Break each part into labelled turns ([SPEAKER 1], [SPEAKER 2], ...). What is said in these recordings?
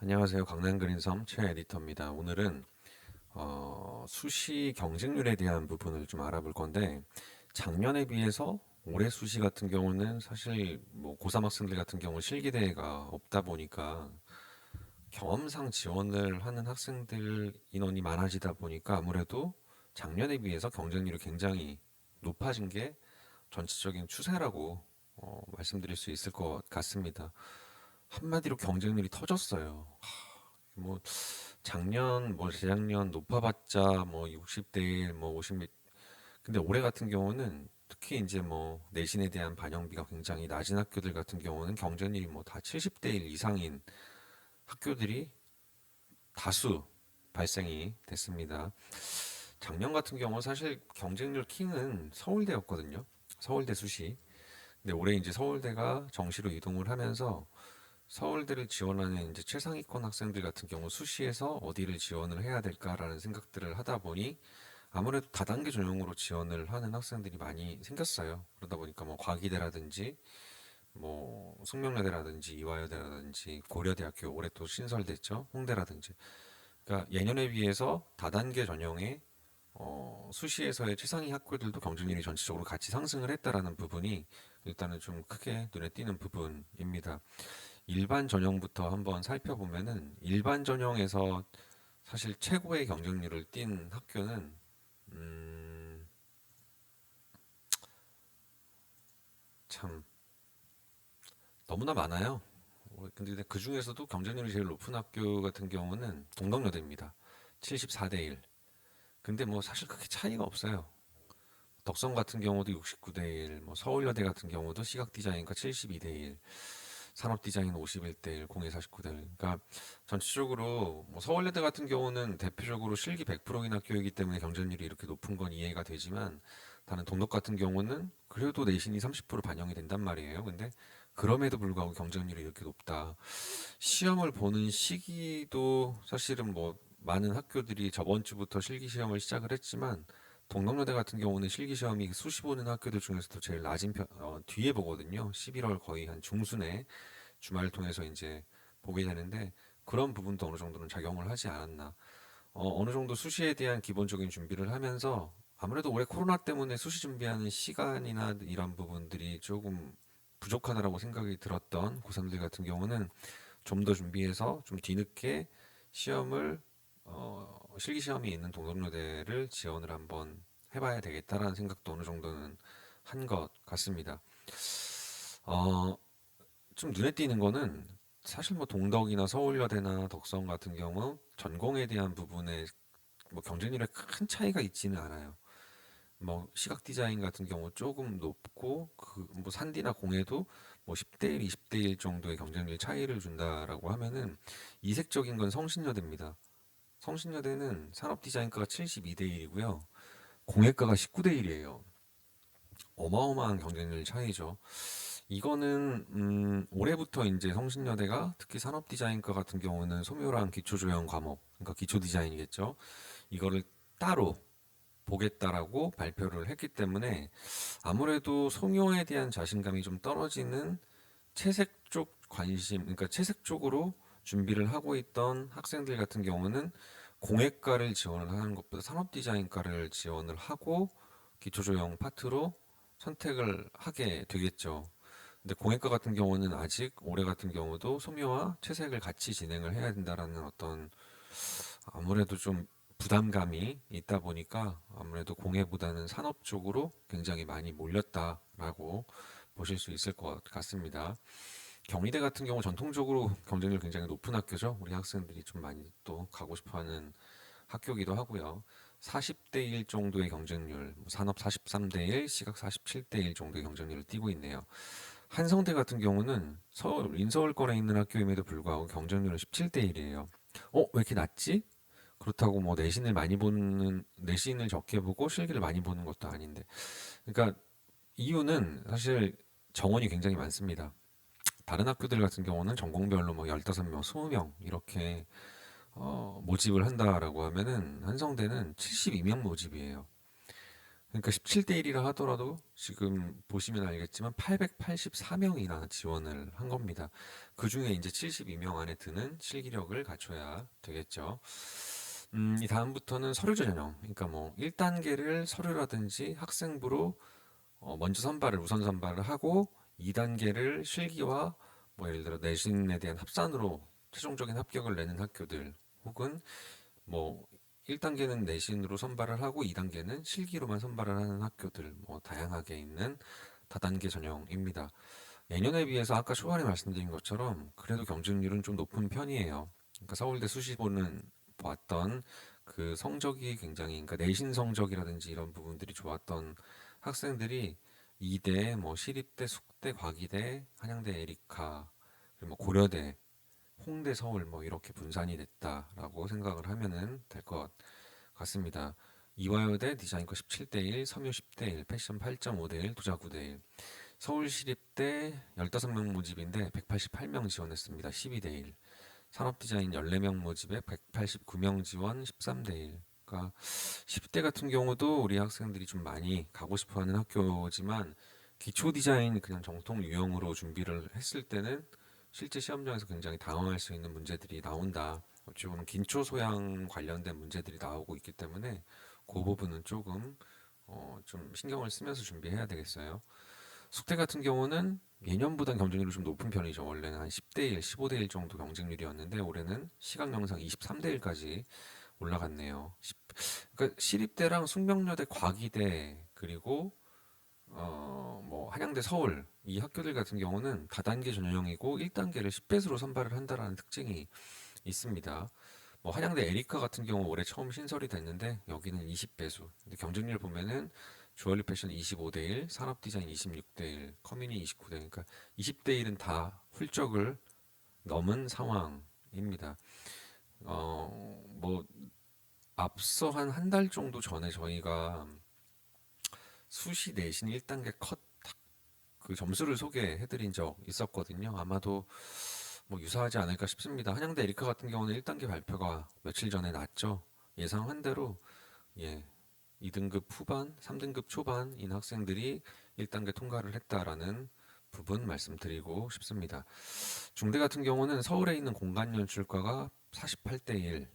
[SPEAKER 1] 안녕하세요. 강남그린섬 최 에디터입니다. 오늘은 수시 경쟁률에 대한 부분을 좀 알아볼 건데 작년에 비해서 올해 수시 같은 경우는 사실 뭐 고3 학생들 같은 경우 실기대회가 없다 보니까 경험상 지원을 하는 학생들 인원이 많아지다 보니까 아무래도 작년에 비해서 경쟁률이 굉장히 높아진 게 전체적인 추세라고 말씀드릴 수 있을 것 같습니다. 한마디로 경쟁률이 터졌어요. 뭐 작년 뭐 재작년 높아봤자 뭐 60대 1, 뭐 50. 근데 올해 같은 경우는 특히 이제 뭐 내신에 대한 반영비가 굉장히 낮은 학교들 같은 경우는 경쟁률이 뭐 다 70대 1 이상인 학교들이 다수 발생이 됐습니다. 작년 같은 경우 사실 경쟁률 킹은 서울대였거든요. 서울대 수시. 근데 올해 이제 서울대가 정시로 이동을 하면서 서울대를 지원하는 이제 최상위권 학생들 같은 경우 수시에서 어디를 지원을 해야 될까라는 생각들을 하다 보니 아무래도 다단계 전형으로 지원을 하는 학생들이 많이 생겼어요. 그러다 보니까 뭐 과기대라든지 뭐 숙명여대라든지 이화여대라든지 고려대학교 올해 또 신설됐죠. 홍대라든지. 그러니까 예년에 비해서 다단계 전형의 수시에서의 최상위 학교들도 경쟁률이 전체적으로 같이 상승을 했다라는 부분이 일단은 좀 크게 눈에 띄는 부분입니다. 일반 전형부터 한번 살펴보면은 일반 전형에서 사실 최고의 경쟁률을 띈 학교는 음, 참 너무나 많아요. 근데 그 중에서도 경쟁률이 제일 높은 학교 같은 경우는 동덕여대입니다. 74대 1. 근데 뭐 사실 그렇게 차이가 없어요. 덕성 같은 경우도 69대 1, 뭐 서울여대 같은 경우도 시각디자인과 72대 1, 산업디자인 51대 1, 공예 49대 1. 그러니까 전체적으로 뭐 서울여대 같은 경우는 대표적으로 실기 100%인 학교이기 때문에 경쟁률이 이렇게 높은 건 이해가 되지만 다른 동덕 같은 경우는 그래도 내신이 30% 반영이 된단 말이에요. 근데 그럼에도 불구하고 경쟁률이 이렇게 높다. 시험을 보는 시기도 사실은 뭐 많은 학교들이 저번 주부터 실기 시험을 시작을 했지만 동덕여대 같은 경우는 실기 시험이 수시 보는 학교들 중에서도 제일 낮은 뒤에 보거든요. 11월 거의 한 중순에 주말을 통해서 이제 보게 되는데 그런 부분도 어느 정도는 작용을 하지 않았나. 어느 정도 수시에 대한 기본적인 준비를 하면서 아무래도 올해 코로나 때문에 수시 준비하는 시간이나 이런 부분들이 조금 부족하다라고 생각이 들었던 고3들 같은 경우는 좀 더 준비해서 좀 뒤늦게 시험을 실기 시험이 있는 동성여대를 지원을 한번 해봐야 되겠다라는 생각도 어느 정도는 한 것 같습니다. 어, 좀 눈에 띄는 거는 사실 뭐 동덕이나 서울여대나 덕성 같은 경우 전공에 대한 부분에 뭐 경쟁률에 큰 차이가 있지는 않아요. 뭐 시각 디자인 같은 경우 조금 높고 그 뭐 산디나 공예도 뭐 10대 1, 20대 1 정도의 경쟁률 차이를 준다라고 하면은 이색적인 건 성신여대입니다. 성신여대는 산업 디자인과가 72대 1이고요. 공예과가 19대 1이에요. 어마어마한 경쟁률 차이죠. 이거는 올해부터 이제 성신여대가 특히 산업 디자인과 같은 경우는 소묘랑 기초조형 과목, 그러니까 기초 디자인이겠죠. 이거를 따로 보겠다라고 발표를 했기 때문에 아무래도 송요에 대한 자신감이 좀 떨어지는 채색 쪽 관심, 그러니까 채색 쪽으로 준비를 하고 있던 학생들 같은 경우는 공예과를 지원을 하는 것보다 산업디자인과를 지원을 하고 기초조형 파트로 선택을 하게 되겠죠. 근데 공예과 같은 경우는 아직 올해 같은 경우도 소묘와 채색을 같이 진행을 해야 된다라는 어떤 아무래도 좀 부담감이 있다 보니까 아무래도 공예보다는 산업 쪽으로 굉장히 많이 몰렸다라고 보실 수 있을 것 같습니다. 경희대 같은 경우 전통적으로 경쟁률 굉장히 높은 학교죠. 우리 학생들이 좀 많이 또 가고 싶어하는 학교기도 하고요. 40대 1 정도의 경쟁률, 뭐 산업 43대 1, 시각 47대 1 정도의 경쟁률을 띠고 있네요. 한성대 같은 경우는 서울, 인서울권에 있는 학교임에도 불구하고 경쟁률은 17대 1이에요. 왜 이렇게 낮지? 그렇다고 뭐 내신을 적게 보고 실기를 많이 보는 것도 아닌데. 그러니까 이유는 사실 정원이 굉장히 많습니다. 다른 학교들 같은 경우는 전공별로 뭐 15명, 20명 이렇게 모집을 한다라고 하면은 한성대는 72명 모집이에요. 그러니까 17대 1이라 하더라도 지금 보시면 알겠지만 884명이나 지원을 한 겁니다. 그 중에 이제 72명 안에 드는 실기력을 갖춰야 되겠죠. 이 다음부터는 서류 전형. 그러니까 뭐 1단계를 서류라든지 학생부로 먼저 선발을 우선 선발을 하고 2단계를 실기와 뭐 예를 들어 내신에 대한 합산으로 최종적인 합격을 내는 학교들 혹은 뭐 1단계는 내신으로 선발을 하고 2단계는 실기로만 선발을 하는 학교들 뭐 다양하게 있는 다단계 전형입니다. 예년에 비해서 아까 초반에 말씀드린 것처럼 그래도 경쟁률은 좀 높은 편이에요. 그러니까 서울대 수시보는 보았던 그 성적이 굉장히 그러니까 내신 성적이라든지 이런 부분들이 좋았던 학생들이 이대, 뭐 시립대, 숙대, 과기대, 한양대 에리카, 그리고 뭐 고려대, 홍대, 서울 뭐 이렇게 분산이 됐다라고 생각을 하면은 될 것 같습니다. 이화여대 디자인과 17대 1, 섬유 10대 1, 패션 8.5대 1, 도자 9대 1. 서울시립대 15명 모집인데 188명 지원했습니다. 12대 1. 산업디자인 14명 모집에 189명 지원 13대 1. 그러니까 10대 같은 경우도 우리 학생들이 좀 많이 가고 싶어하는 학교지만 기초 디자인 그냥 정통 유형으로 준비를 했을 때는 실제 시험장에서 굉장히 당황할 수 있는 문제들이 나온다. 어찌 보면 기초 소양 관련된 문제들이 나오고 있기 때문에 그 부분은 조금 좀 신경을 쓰면서 준비해야 되겠어요. 숙대 같은 경우는 예년보단 경쟁률이 좀 높은 편이죠. 원래는 한 10대 1, 15대 1 정도 경쟁률이었는데 올해는 시각 영상 23대 1까지 올라갔네요. 그러니까 시립대랑 숙명여대, 과기대 그리고 뭐 한양대, 서울 이 학교들 같은 경우는 다단계 전형이고 1단계를 10배수로 선발을 한다라는 특징이 있습니다. 뭐 한양대 에리카 같은 경우 올해 처음 신설이 됐는데 여기는 20배수. 근데 경쟁률 보면은 주얼리 패션 25대 1, 산업 디자인 26대 1, 커뮤니 29대 1. 그러니까 20대 1은 다 훌쩍을 넘은 상황입니다. 뭐 앞서 한 달 정도 전에 저희가 수시 내신 1단계 컷 그 점수를 소개해드린 적 있었거든요. 아마도 뭐 유사하지 않을까 싶습니다. 한양대 에리카 같은 경우는 1단계 발표가 며칠 전에 났죠. 예상한 대로 예, 2등급 후반, 3등급 초반인 학생들이 1단계 통과를 했다라는 부분 말씀드리고 싶습니다. 중대 같은 경우는 서울에 있는 공간연출과가 48대 1,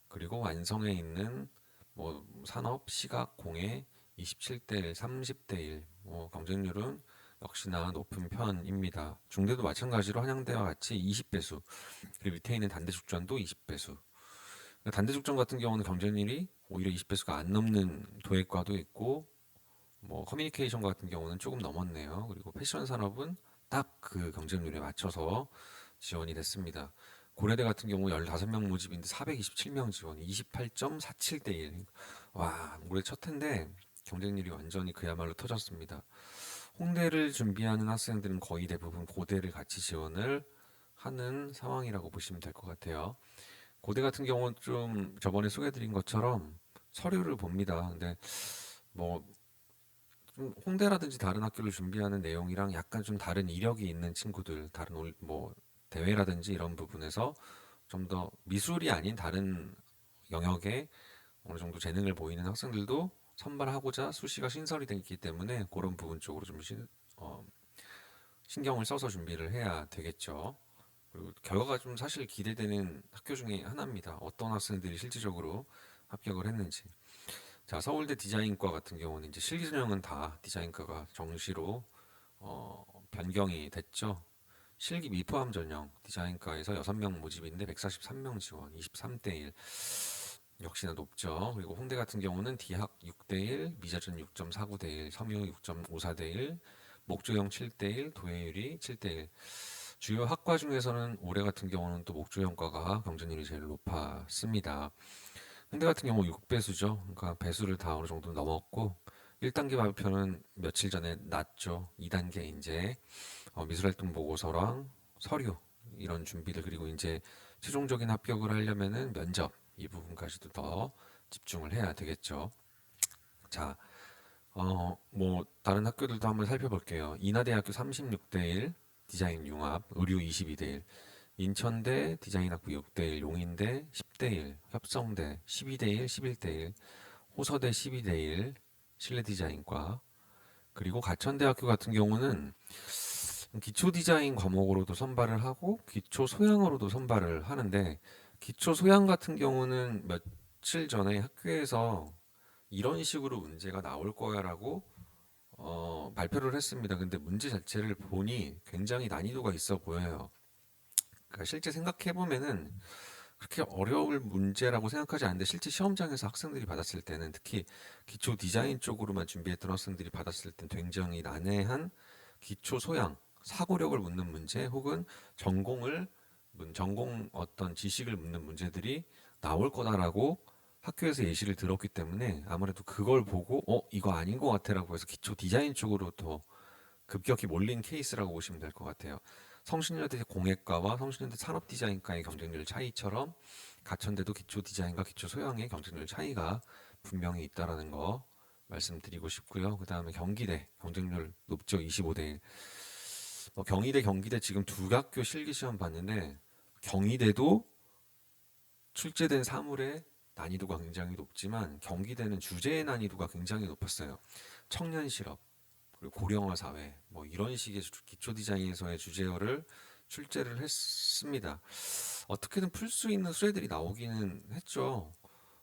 [SPEAKER 1] 그리고 완성에 있는 뭐 산업, 시각, 공예 27대 1, 30대 1, 뭐 경쟁률은 역시나 높은 편입니다. 중대도 마찬가지로 한양대와 같이 20배수, 그리고 밑에 있는 단대죽전도 20배수. 단대죽전 같은 경우는 경쟁률이 오히려 20배수가 안 넘는 도예과도 있고, 뭐 커뮤니케이션 같은 경우는 조금 넘었네요. 그리고 패션 산업은 딱 그 경쟁률에 맞춰서 지원이 됐습니다. 고려대 같은 경우 15명 모집인데 427명 지원, 28.47대 1. 와, 올해 첫 해인데 경쟁률이 완전히 그야말로 터졌습니다. 홍대를 준비하는 학생들은 거의 대부분 고대를 같이 지원을 하는 상황이라고 보시면 될 것 같아요. 고대 같은 경우는 좀 저번에 소개해드린 것처럼 서류를 봅니다. 근데 뭐 좀 홍대라든지 다른 학교를 준비하는 내용이랑 약간 좀 다른 이력이 있는 친구들, 다른 뭐 대회라든지 이런 부분에서 좀 더 미술이 아닌 다른 영역에 어느 정도 재능을 보이는 학생들도 선발하고자 수시가 신설이 됐기 때문에 그런 부분 쪽으로 좀 신경을 써서 준비를 해야 되겠죠. 그리고 결과가 좀 사실 기대되는 학교 중에 하나입니다. 어떤 학생들이 실질적으로 합격을 했는지. 자, 서울대 디자인과 같은 경우는 이제 실기 전형은 다 디자인과가 정시로 변경이 됐죠. 실기 미포함 전형 디자인과에서 6명 모집인데 143명 지원 23대 1 역시나 높죠. 그리고 홍대 같은 경우는 디학 6대 1, 미자전 6.49대 1, 섬유 6.54대 1, 목조형 7대 1, 도예유리 7대 1. 주요 학과 중에서는 올해 같은 경우는 또 목조형과가 경쟁률이 제일 높았습니다. 홍대 같은 경우 6배수죠. 그러니까 배수를 다 어느 정도 넘었고 1단계 발표는 며칠 전에 났죠. 2단계 이제 미술활동 보고서랑 서류 이런 준비들 그리고 이제 최종적인 합격을 하려면은 면접 이 부분까지도 더 집중을 해야 되겠죠. 자, 뭐 다른 학교들도 한번 살펴볼게요. 인하대학교 36대 1 디자인 융합 의류 22대 1 인천대 디자인학부 6대 1 용인대 10대 1 협성대 12대 1 11대 1 호서대 12대 1 실내 디자인과. 그리고 가천대학교 같은 경우는 기초 디자인 과목으로도 선발을 하고 기초 소양으로도 선발을 하는데, 기초 소양 같은 경우는 며칠 전에 학교에서 이런 식으로 문제가 나올 거야라고 발표를 했습니다. 근데 문제 자체를 보니 굉장히 난이도가 있어 보여요. 그러니까 실제 생각해 보면은 그렇게 어려울 문제라고 생각하지 않는데, 실제 시험장에서 학생들이 받았을 때는, 특히 기초 디자인 쪽으로만 준비했던 학생들이 받았을 땐 굉장히 난해한 기초 소양, 사고력을 묻는 문제, 혹은 전공 어떤 지식을 묻는 문제들이 나올 거다라고 학교에서 예시를 들었기 때문에, 아무래도 그걸 보고 이거 아닌 것 같아라고 해서 기초 디자인 쪽으로 더 급격히 몰린 케이스라고 보시면 될 것 같아요. 성신여대 공예과와 성신여대 산업디자인과의 경쟁률 차이처럼 가천대도 기초 디자인과 기초 소양의 경쟁률 차이가 분명히 있다라는 거 말씀드리고 싶고요. 그 다음에 경기대 경쟁률 높죠. 25대 1. 경희대 지금 두 학교 실기시험 봤는데, 경희대도 출제된 사물의 난이도가 굉장히 높지만 경기대는 주제의 난이도가 굉장히 높았어요. 청년 실업, 그리고 고령화 사회, 뭐 이런 식의 기초 디자인에서의 주제어를 출제를 했습니다. 어떻게든 풀 수 있는 수혜들이 나오기는 했죠.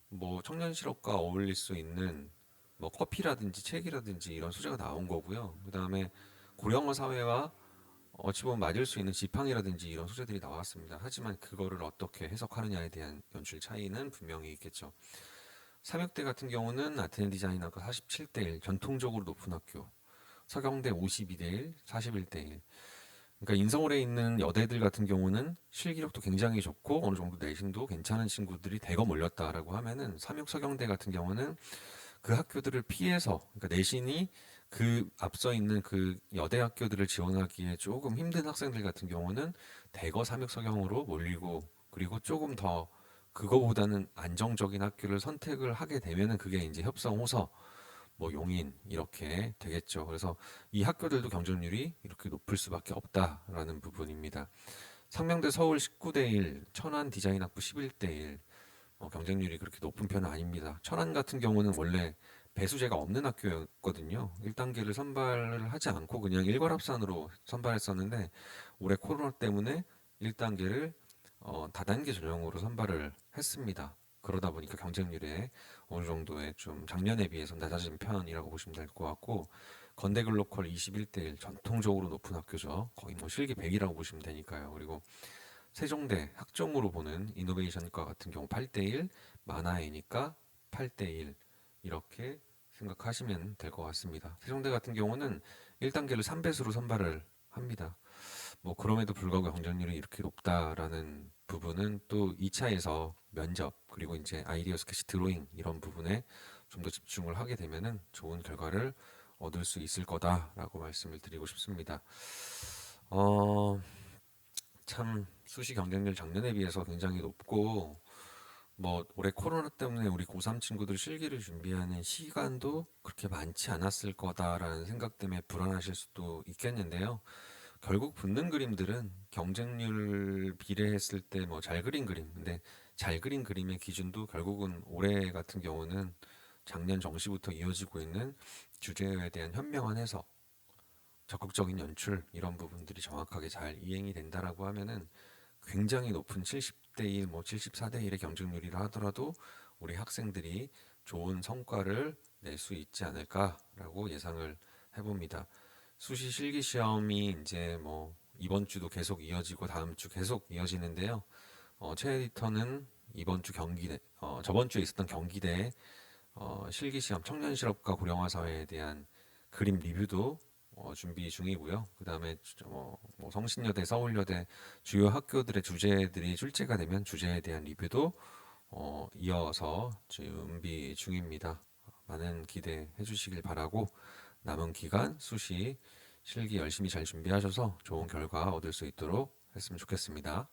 [SPEAKER 1] 뭐 청년 실업과 어울릴 수 있는 뭐 커피라든지 책이라든지 이런 소재가 나온 거고요. 그 다음에 고령화 사회와 어찌 보면 맞을 수 있는 지팡이라든지 이런 소재들이 나왔습니다. 하지만 그거를 어떻게 해석하느냐에 대한 연출 차이는 분명히 있겠죠. 삼육대 같은 경우는 아테네 디자인학과 47대 1, 전통적으로 높은 학교. 서경대 52대 1, 41대 1. 그러니까 인서울에 있는 여대들 같은 경우는 실기력도 굉장히 좋고 어느 정도 내신도 괜찮은 친구들이 대거 몰렸다라고 하면은, 삼육 서경대 같은 경우는 그 학교들을 피해서, 그러니까 내신이 그 앞서 있는 그 여대 학교들을 지원하기에 조금 힘든 학생들 같은 경우는 대거 삼육 서경으로 몰리고, 그리고 조금 더 그거보다는 안정적인 학교를 선택을 하게 되면은 그게 이제 협성 호서, 뭐 용인 이렇게 되겠죠. 그래서 이 학교들도 경쟁률이 이렇게 높을 수밖에 없다라는 부분입니다. 상명대 서울 19대 1, 천안 디자인학부 11대 1. 경쟁률이 그렇게 높은 편은 아닙니다. 천안 같은 경우는 원래 배수제가 없는 학교였거든요. 1단계를 선발을 하지 않고 그냥 일괄합산으로 선발했었는데, 올해 코로나 때문에 1단계를 다단계 전형으로 선발을 했습니다. 그러다 보니까 경쟁률에 어느 정도의 좀 작년에 비해서 낮아진 편이라고 보시면 될 것 같고, 건대글로컬 21대 1, 전통적으로 높은 학교죠. 거의 뭐 실기 100이라고 보시면 되니까요. 그리고 세종대 학종으로 보는 이노베이션과 같은 경우 8대 1, 만화이니까 8대 1 이렇게 생각하시면 될 것 같습니다. 세종대 같은 경우는 1단계를 3배수로 선발을 합니다. 뭐 그럼에도 불구하고 경쟁률이 이렇게 높다라는 부분은 또 2차에서 면접, 그리고 이제 아이디어 스케치 드로잉 이런 부분에 좀 더 집중을 하게 되면은 좋은 결과를 얻을 수 있을 거다라고 말씀을 드리고 싶습니다. 어, 참 수시 경쟁률 작년에 비해서 굉장히 높고, 뭐 올해 코로나 때문에 우리 고3 친구들 실기를 준비하는 시간도 그렇게 많지 않았을 거다라는 생각 때문에 불안하실 수도 있겠는데요. 결국 붙는 그림들은 경쟁률 비례했을 때 뭐 잘 그린 그림, 근데 잘 그린 그림의 기준도 결국은 올해 같은 경우는 작년 정시부터 이어지고 있는 주제에 대한 현명한 해석, 적극적인 연출 이런 부분들이 정확하게 잘 이행이 된다라고 하면은 굉장히 높은 70대 1, 뭐 74대 1의 경쟁률이라 하더라도 우리 학생들이 좋은 성과를 낼 수 있지 않을까라고 예상을 해봅니다. 수시 실기 시험이 이제 뭐 이번 주도 계속 이어지고 다음 주 계속 이어지는데요. 최 에디터는 이번 주 저번 주에 있었던 경기대 실기 시험 청년 실업과 고령화 사회에 대한 그림 리뷰도 준비 중이고요. 그 다음에 뭐 성신여대, 서울여대 주요 학교들의 주제들이 출제가 되면 주제에 대한 리뷰도 이어서 준비 중입니다. 많은 기대해 주시길 바라고, 남은 기간 수시 실기 열심히 잘 준비하셔서 좋은 결과 얻을 수 있도록 했으면 좋겠습니다.